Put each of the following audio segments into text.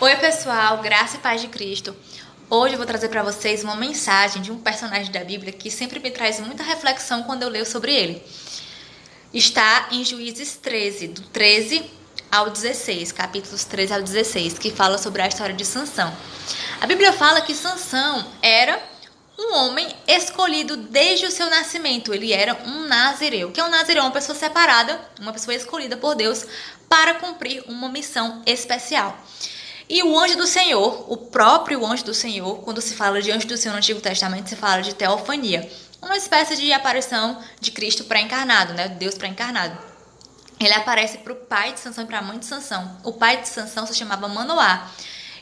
Oi pessoal, graça e paz de Cristo. Hoje eu vou trazer para vocês uma mensagem de um personagem da Bíblia que sempre me traz muita reflexão quando eu leio sobre ele. Está em Juízes 13, do 13 ao 16, capítulos 13 ao 16, que fala sobre a história de Sansão. A Bíblia fala que Sansão era um homem escolhido desde o seu nascimento. Ele era um nazireu. O que é um nazireu? Uma pessoa separada, uma pessoa escolhida por Deus para cumprir uma missão especial. E o anjo do Senhor, o próprio anjo do Senhor, quando se fala de anjo do Senhor no Antigo Testamento, se fala de teofania, uma espécie de aparição de Cristo pré-encarnado, né? Deus pré-encarnado. Ele aparece para o pai de Sansão e para a mãe de Sansão. O pai de Sansão se chamava Manoá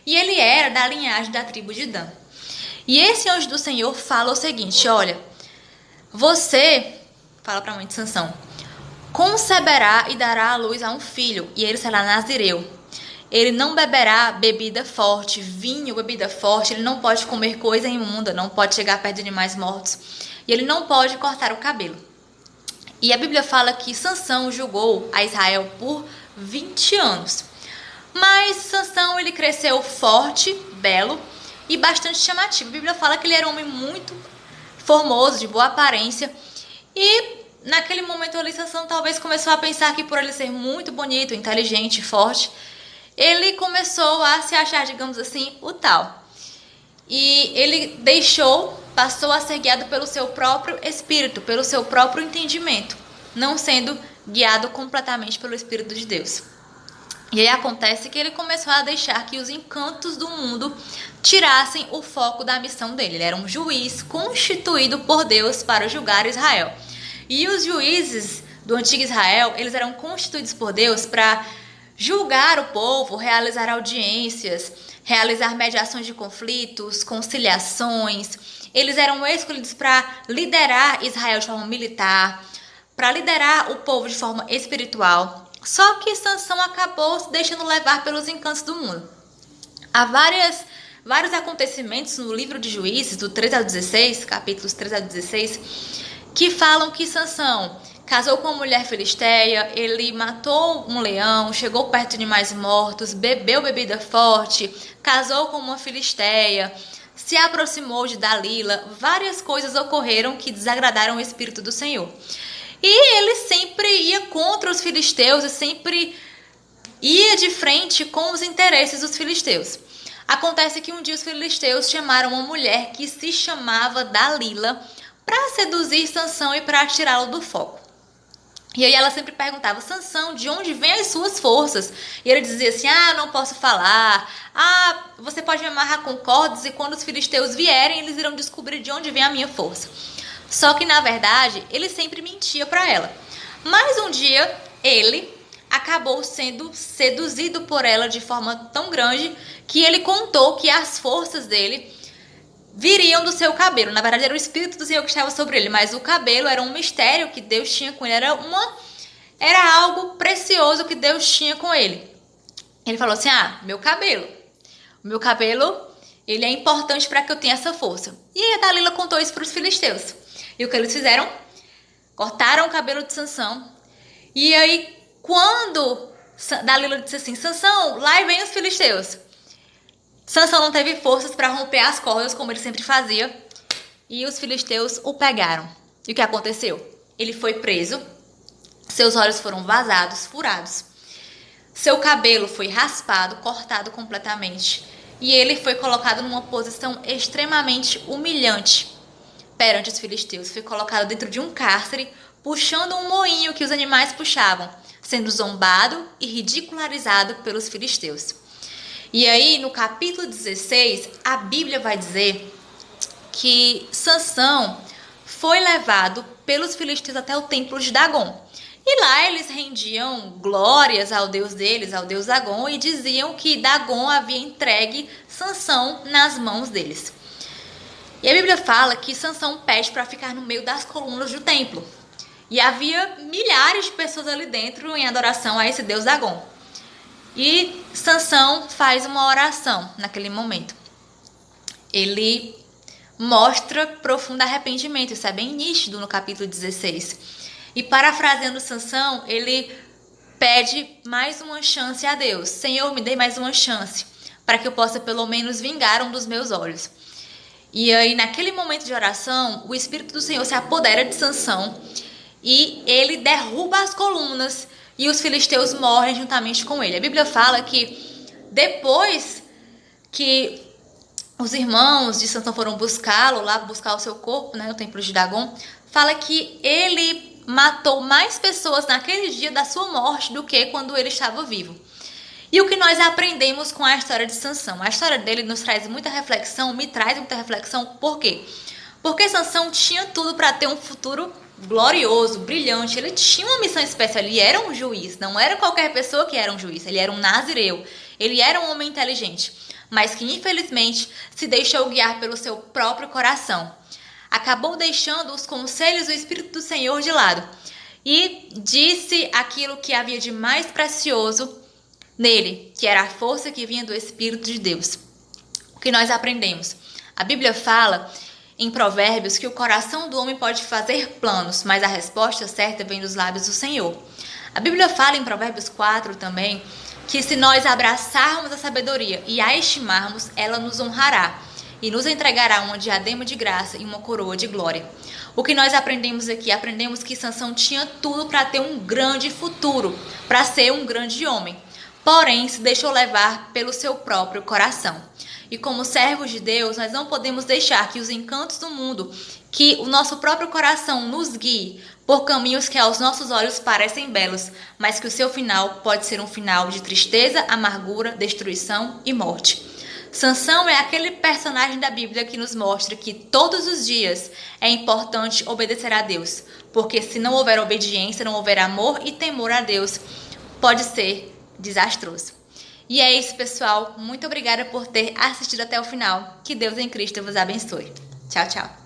e ele era da linhagem da tribo de Dan. E esse anjo do Senhor fala o seguinte: olha, você, fala para a mãe de Sansão, conceberá e dará à luz a um filho, e ele será nazireu. Ele não beberá bebida forte, vinho, bebida forte. Ele não pode comer coisa imunda, não pode chegar perto de animais mortos. E ele não pode cortar o cabelo. E a Bíblia fala que Sansão julgou a Israel por 20 anos. Mas Sansão, ele cresceu forte, belo e bastante chamativo. A Bíblia fala que ele era um homem muito formoso, de boa aparência. E naquele momento ali, Sansão talvez começou a pensar que por ele ser muito bonito, inteligente, forte, ele começou a se achar, digamos assim, o tal. E ele passou a ser guiado pelo seu próprio espírito, pelo seu próprio entendimento, não sendo guiado completamente pelo Espírito de Deus. E aí acontece que ele começou a deixar que os encantos do mundo tirassem o foco da missão dele. Ele era um juiz constituído por Deus para julgar Israel. E os juízes do antigo Israel, eles eram constituídos por Deus para julgar o povo, realizar audiências, realizar mediações de conflitos, conciliações. Eles eram escolhidos para liderar Israel de forma militar, para liderar o povo de forma espiritual. Só que Sansão acabou se deixando levar pelos encantos do mundo. Há vários acontecimentos no livro de Juízes, do 13 ao 16, capítulos 13 ao 16, que falam que Sansão casou com uma mulher filisteia, ele matou um leão, chegou perto de animais mortos, bebeu bebida forte, casou com uma filisteia, se aproximou de Dalila. Várias coisas ocorreram que desagradaram o Espírito do Senhor. E ele sempre ia contra os filisteus e sempre ia de frente com os interesses dos filisteus. Acontece que um dia os filisteus chamaram uma mulher que se chamava Dalila para seduzir Sansão e para tirá-lo do foco. E aí ela sempre perguntava: Sansão, de onde vêm as suas forças? E ele dizia assim: não posso falar. Você pode me amarrar com cordas e quando os filisteus vierem, eles irão descobrir de onde vem a minha força. Só que, na verdade, ele sempre mentia para ela. Mas um dia, ele acabou sendo seduzido por ela de forma tão grande que ele contou que as forças dele viriam do seu cabelo. Na verdade, era o Espírito do Senhor que estava sobre ele, mas o cabelo era um mistério que Deus tinha com ele, era algo precioso que Deus tinha com ele. Ele falou assim: meu cabelo, ele é importante para que eu tenha essa força. E aí a Dalila contou isso para os filisteus. E o que eles fizeram? Cortaram o cabelo de Sansão. E aí, quando Dalila disse assim: Sansão, lá vem os filisteus. Sansão não teve forças para romper as cordas, como ele sempre fazia, e os filisteus o pegaram. E o que aconteceu? Ele foi preso, seus olhos foram vazados, furados, seu cabelo foi raspado, cortado completamente, e ele foi colocado numa posição extremamente humilhante perante os filisteus. Foi colocado dentro de um cárcere, puxando um moinho que os animais puxavam, sendo zombado e ridicularizado pelos filisteus. E aí, no capítulo 16, a Bíblia vai dizer que Sansão foi levado pelos filisteus até o templo de Dagom. E lá eles rendiam glórias ao deus deles, ao deus Dagom, e diziam que Dagom havia entregue Sansão nas mãos deles. E a Bíblia fala que Sansão pede para ficar no meio das colunas do templo. E havia milhares de pessoas ali dentro em adoração a esse deus Dagom. E Sansão faz uma oração naquele momento. Ele mostra profundo arrependimento. Isso é bem nítido no capítulo 16. E parafraseando Sansão, ele pede mais uma chance a Deus. Senhor, me dê mais uma chance. para que eu possa pelo menos vingar um dos meus olhos. E aí, naquele momento de oração, o Espírito do Senhor se apodera de Sansão e ele derruba as colunas e os filisteus morrem juntamente com ele. A Bíblia fala que depois que os irmãos de Sansão foram buscá-lo, lá buscar o seu corpo, no templo de Dagon, fala que ele matou mais pessoas naquele dia da sua morte do que quando ele estava vivo. E o que nós aprendemos com a história de Sansão? A história dele nos traz muita reflexão, me traz muita reflexão. Por quê? Porque Sansão tinha tudo para ter um futuro glorioso, brilhante. Ele tinha uma missão especial, ele era um juiz. Não era qualquer pessoa que era um juiz, ele era um nazireu. Ele era um homem inteligente, mas que infelizmente se deixou guiar pelo seu próprio coração. Acabou deixando os conselhos do Espírito do Senhor de lado e disse aquilo que havia de mais precioso nele, que era a força que vinha do Espírito de Deus. O que nós aprendemos? A Bíblia fala em Provérbios que o coração do homem pode fazer planos, mas a resposta certa vem dos lábios do Senhor. A Bíblia fala em Provérbios 4 também que se nós abraçarmos a sabedoria e a estimarmos, ela nos honrará e nos entregará uma diadema de graça e uma coroa de glória. O que nós aprendemos aqui? Aprendemos que Sansão tinha tudo para ter um grande futuro, para ser um grande homem. Porém, se deixou levar pelo seu próprio coração. E como servos de Deus, nós não podemos deixar que os encantos do mundo, que o nosso próprio coração nos guie por caminhos que aos nossos olhos parecem belos, mas que o seu final pode ser um final de tristeza, amargura, destruição e morte. Sansão é aquele personagem da Bíblia que nos mostra que todos os dias é importante obedecer a Deus, porque se não houver obediência, não houver amor e temor a Deus, pode ser desastroso. E é isso, pessoal. Muito obrigada por ter assistido até o final. Que Deus em Cristo vos abençoe. Tchau, tchau.